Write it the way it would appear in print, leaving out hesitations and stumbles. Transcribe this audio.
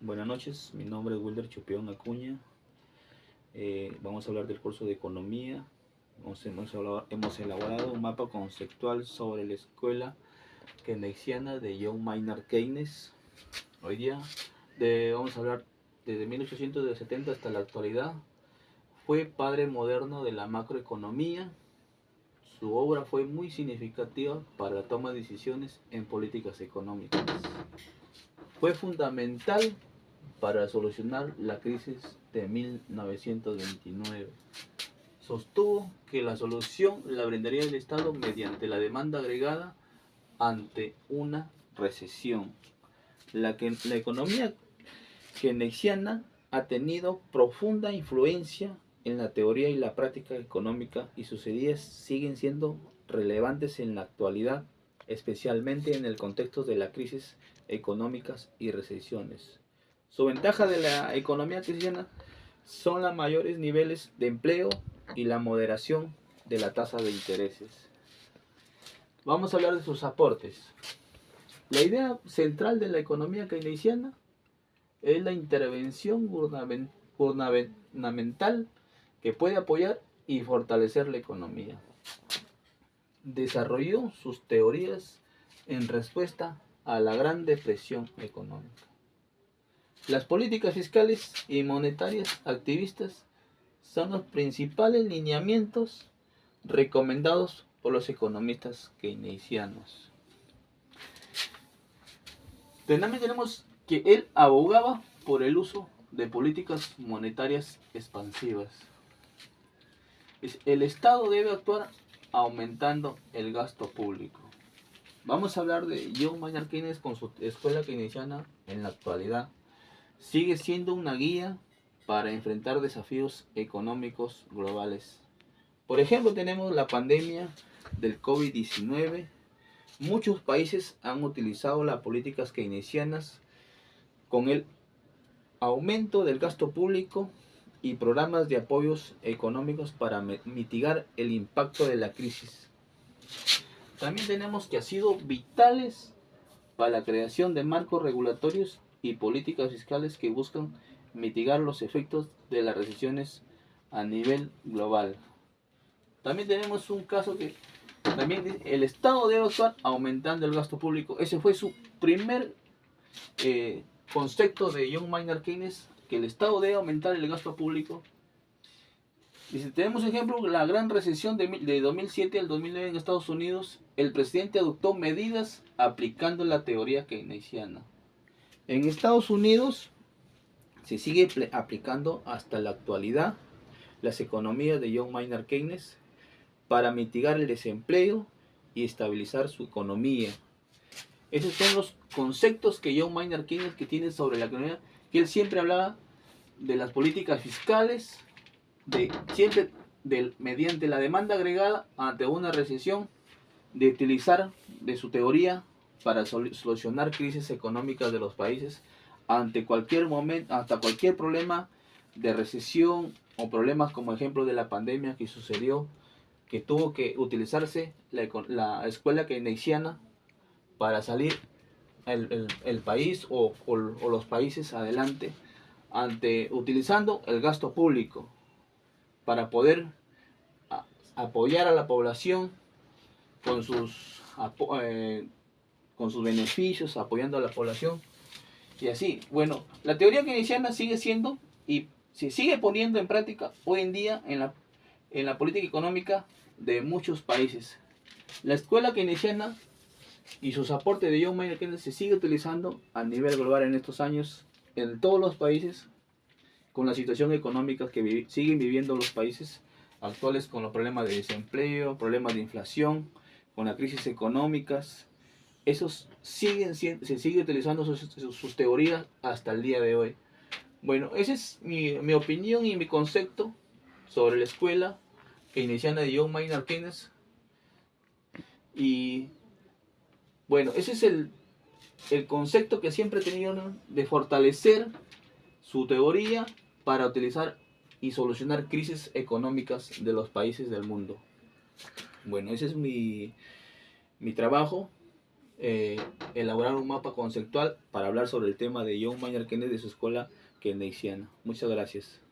Buenas noches, mi nombre es Wilder Chupión Acuña. Vamos a hablar del curso de Economía. Hemos elaborado un mapa conceptual sobre la escuela keynesiana de John Maynard Keynes. Hoy día vamos a hablar desde 1870 hasta la actualidad. Fue padre moderno de la macroeconomía. Su obra fue muy significativa para la toma de decisiones en políticas económicas. Fue fundamental para solucionar la crisis de 1929. Sostuvo que la solución la brindaría el Estado mediante la demanda agregada ante una recesión. La economía keynesiana ha tenido profunda influencia en la teoría y la práctica económica y sus ideas siguen siendo relevantes en la actualidad, especialmente en el contexto de las crisis económicas y recesiones. Su ventaja de la economía keynesiana son los mayores niveles de empleo y la moderación de la tasa de intereses. Vamos a hablar de sus aportes. La idea central de la economía keynesiana es la intervención gubernamental que puede apoyar y fortalecer la economía. Desarrolló sus teorías en respuesta a la Gran Depresión económica. Las políticas fiscales y monetarias activistas son los principales lineamientos recomendados por los economistas keynesianos. También tenemos que él abogaba por el uso de políticas monetarias expansivas. El Estado debe actuar aumentando el gasto público. Vamos a hablar de John Maynard Keynes con su escuela keynesiana en la actualidad. Sigue siendo una guía para enfrentar desafíos económicos globales. Por ejemplo, tenemos la pandemia del COVID-19. Muchos países han utilizado las políticas keynesianas con el aumento del gasto público y programas de apoyos económicos para mitigar el impacto de la crisis. También tenemos que han sido vitales para la creación de marcos regulatorios y políticas fiscales que buscan mitigar los efectos de las recesiones a nivel global. También tenemos un caso que también el Estado debe actuar aumentando el gasto público. Ese fue su primer concepto de John Maynard Keynes, que el Estado debe aumentar el gasto público. Y si tenemos ejemplo, la gran recesión de 2007 al 2009 en Estados Unidos, el presidente adoptó medidas aplicando la teoría keynesiana. En Estados Unidos se sigue aplicando hasta la actualidad las economías de John Maynard Keynes para mitigar el desempleo y estabilizar su economía. Esos son los conceptos que John Maynard Keynes que tiene sobre la economía, que él siempre hablaba de las políticas fiscales, mediante la demanda agregada ante una recesión, de utilizar de su teoría para solucionar crisis económicas de los países ante cualquier momento, hasta cualquier problema de recesión o problemas como ejemplo de la pandemia que sucedió, que tuvo que utilizarse la escuela keynesiana para salir el país o los países adelante utilizando el gasto público para poder apoyar a la población con con sus beneficios, apoyando a la población y así. Bueno, la teoría keynesiana sigue siendo y se sigue poniendo en práctica hoy en día en la política económica de muchos países. La escuela keynesiana y sus aportes de John Maynard Keynes se sigue utilizando a nivel global en estos años en todos los países con la situación económica que siguen viviendo los países actuales, con los problemas de desempleo, problemas de inflación, con las crisis económicas. Esos se sigue utilizando sus teorías hasta el día de hoy. Bueno, esa es mi opinión y mi concepto sobre la escuela keynesiana de John Maynard Keynes. Y bueno, ese es el concepto que siempre he tenido, ¿no? De fortalecer su teoría para utilizar y solucionar crisis económicas de los países del mundo. Bueno, ese es mi trabajo elaborar un mapa conceptual para hablar sobre el tema de John Maynard Keynes de su escuela keynesiana. Muchas gracias.